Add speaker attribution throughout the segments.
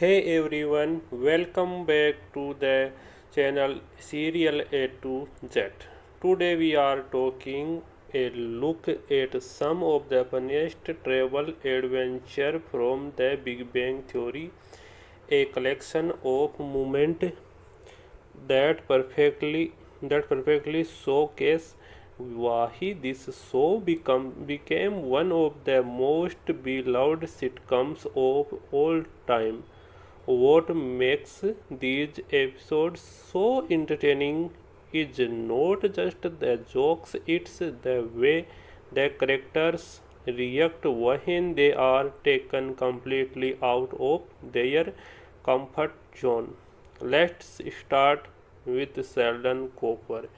Speaker 1: Hey everyone, welcome back to the channel Serial A to Z. Today we are taking a look at some of the funniest travel adventure from the Big Bang Theory, a collection of moments that perfectly showcase why this show became one of the most beloved sitcoms of all time. What makes these episodes so entertaining is not just the jokes, it's the way the characters react when they are taken completely out of their comfort zone. Let's start with Sheldon Cooper.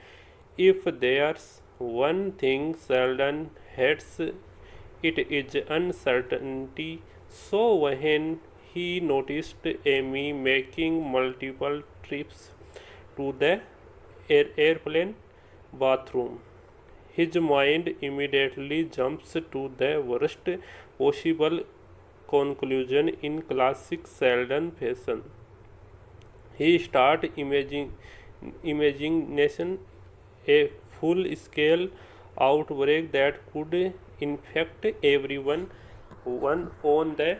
Speaker 1: If there's one thing Sheldon hates, it is uncertainty. So when he noticed Amy making multiple trips to the airplane bathroom, his mind immediately jumps to the worst possible conclusion in classic Sheldon fashion. He starts imagination a full-scale outbreak that could infect everyone one on the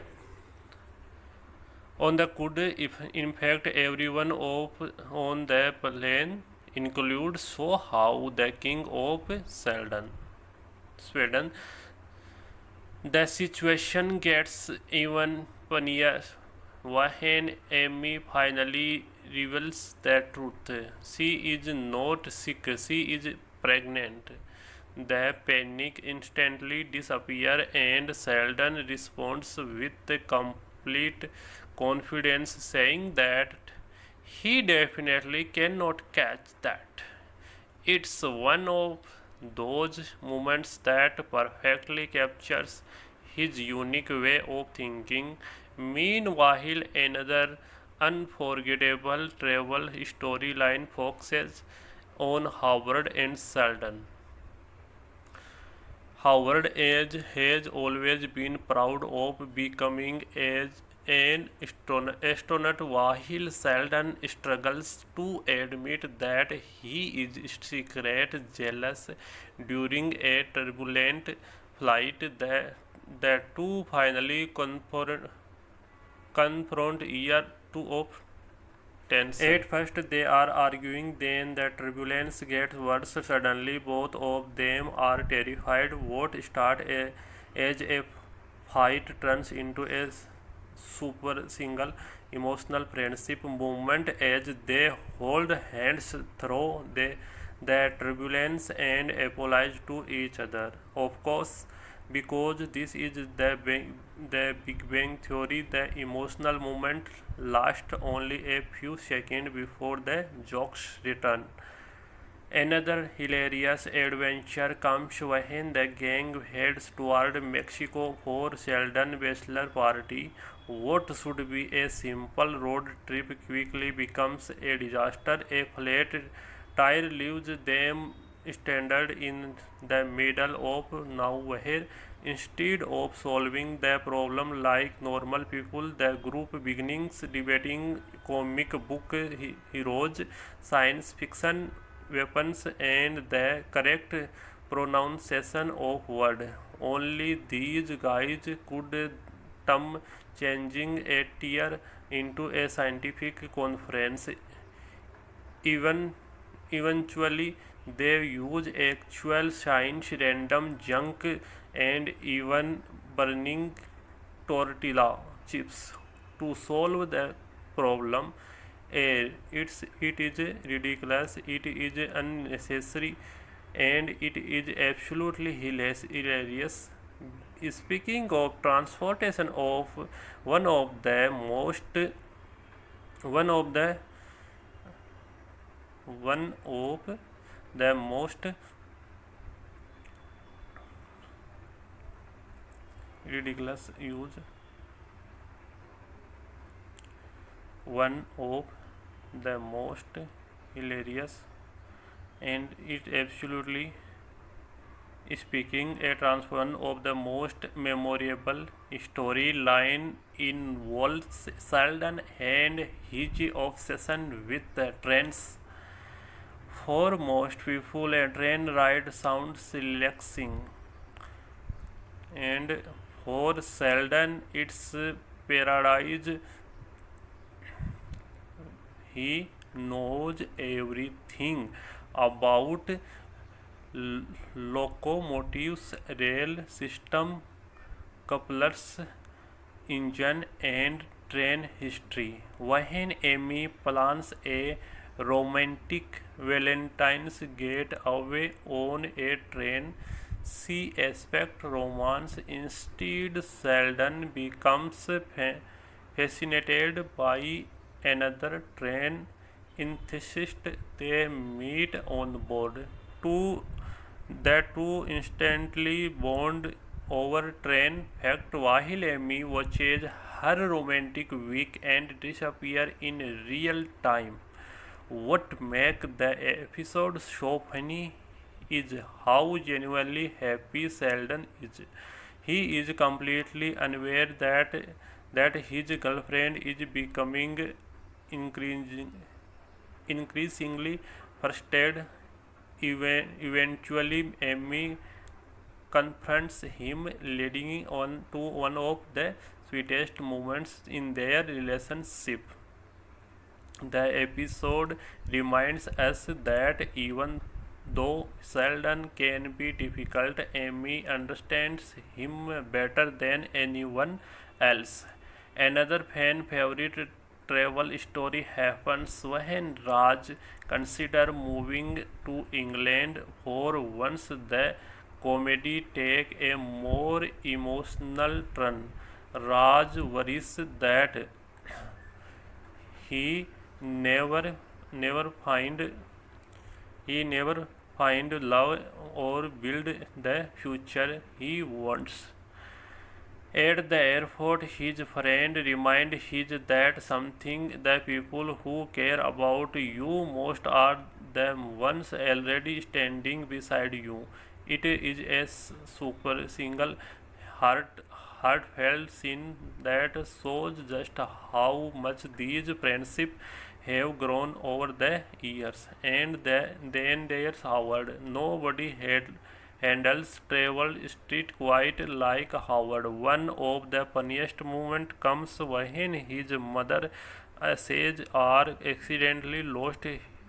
Speaker 1: could if infect everyone on the plane include so how the king of Sweden. The situation gets even funnier when Amy finally reveals the truth. She is not sick, she is pregnant. The panic instantly disappears and Sheldon responds with complete confidence, saying that he definitely cannot catch that. It's one of those moments that perfectly captures his unique way of thinking. Meanwhile, another unforgettable travel storyline focuses on Howard and Sheldon. Howard Edge has always been proud of becoming as an astronaut while Sheldon struggles to admit that he is secretly jealous during a turbulent flight. The two finally confront year two of tension. At first they are arguing, then the turbulence gets worse. Suddenly both of them are terrified. What started as a fight turns into a super single emotional friendship moment as they hold hands through the turbulence and apologize to each other. Of course, because this is the Big Bang Theory, the emotional moment lasts only a few seconds before the jokes return. Another hilarious adventure comes when the gang heads toward Mexico for Sheldon's bachelor party. What should be a simple road trip quickly becomes a disaster. A flat tire leaves them stranded in the middle of nowhere. Instead of solving the problem like normal people, the group begins debating comic book heroes, science fiction weapons, and the correct pronunciation of word. Only these guys could turn changing a tear into a scientific conference. Even eventually they use actual science, random junk, and even burning tortilla chips to solve the problem. It is ridiculous, it is unnecessary, and it is absolutely hilarious. Speaking of transportation, of one of the most one of the one of the most ridiculous use one of the most hilarious and it absolutely speaking a transfer one of the most memorable storyline involves Sheldon and his obsession with the trains. For most people, a train ride sounds relaxing, and for Sheldon, it's paradise. He knows everything about locomotives, rail system, couplers, engine, and train history. When Amy plans a romantic Valentine's getaway on a train, she expects romance. Instead, Sheldon becomes fascinated by another train enthusiast they meet on board. Two, the two instantly bond over train fact while Amy watches her romantic week and disappear in real time. What makes the episode so funny is how genuinely happy Sheldon is. He is completely unaware that his girlfriend is becoming increasing, increasingly frustrated. Eventually, Amy confronts him, leading on to one of the sweetest moments in their relationship. The episode reminds us that even though Sheldon can be difficult, Amy understands him better than anyone else. Another fan favorite travel story happens when Raj considers moving to England. For once, the comedy takes a more emotional turn. Raj worries that he never never find he never find love or build the future he wants. At the airport, his friend reminds him that something the people who care about you most are the ones already standing beside you. It is a super single heartfelt scene that shows just how much these friendships have grown over the years. And then there's Howard. Nobody had handles travel street quite like Howard. One of the funniest moments comes when his mother says are accidentally lost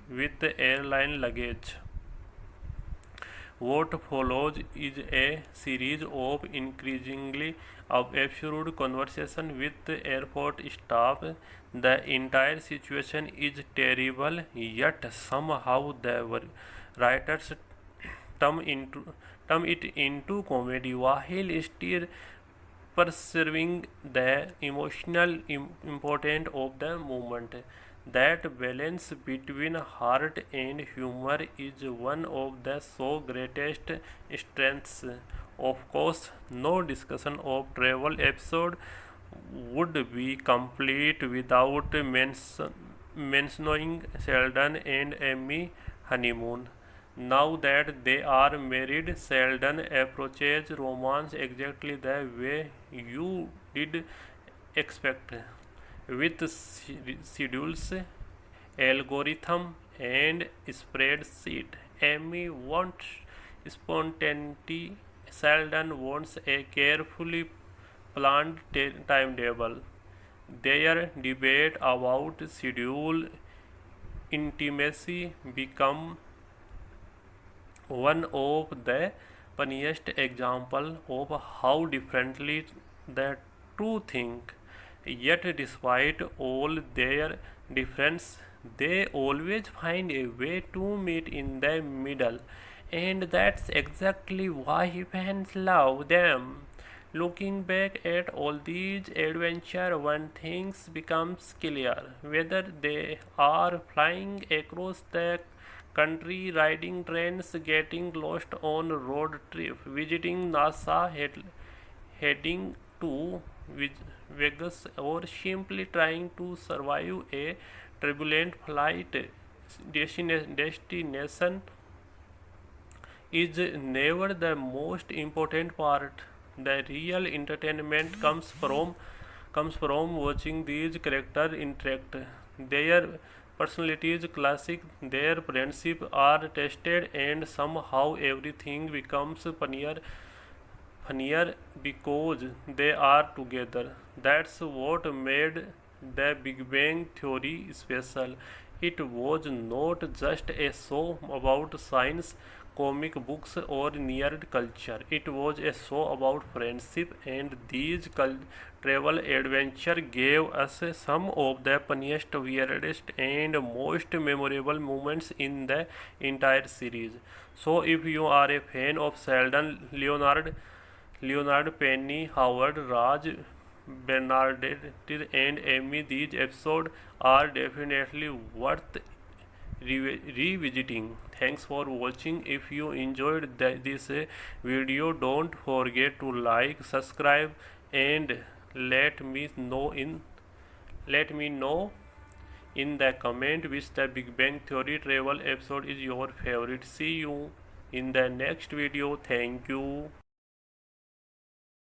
Speaker 1: with airline luggage. What follows is a series of increasingly absurd conversations with airport staff. The entire situation is terrible, yet somehow the writers turn into turn it into comedy while still preserving the emotional importance of the moment. That balance between heart and humor is one of the show's greatest strengths. Of course, no discussion of travel episode would be complete without mentioning Sheldon and Amy honeymoon. Now that they are married, Sheldon approaches romance exactly the way you did expect, with schedules, algorithm, and spreadsheet. Amy wants spontaneity. Sheldon wants a carefully planned timetable. Their debate about schedule intimacy become one of the funniest examples of how differently the two think. Yet, despite all their difference, they always find a way to meet in the middle, and that's exactly why fans love them. Looking back at all these adventures, one thing becomes clear: whether they are flying across the country, riding trains, getting lost on road trip, visiting NASA, heading to Vegas, or simply trying to survive a turbulent flight, destination is never the most important part. The real entertainment comes from watching these characters interact. Their personalities classic, their friendship are tested, and somehow everything becomes funnier because they are together. That's what made the Big Bang Theory special. It was not just a show about science, comic books, or nerd culture. It was a show about friendship, and these travel adventure gave us some of the funniest, weirdest, and most memorable moments in the entire series. So, if you are a fan of Sheldon, Leonard, Penny, Howard, Raj, Bernadette, and Amy, these episodes are definitely worth revisiting. Thanks for watching. If you enjoyed this video, don't forget to like, subscribe, and let me know in the comment which the Big Bang Theory travel episode is your favorite. See you in the next video. Thank you.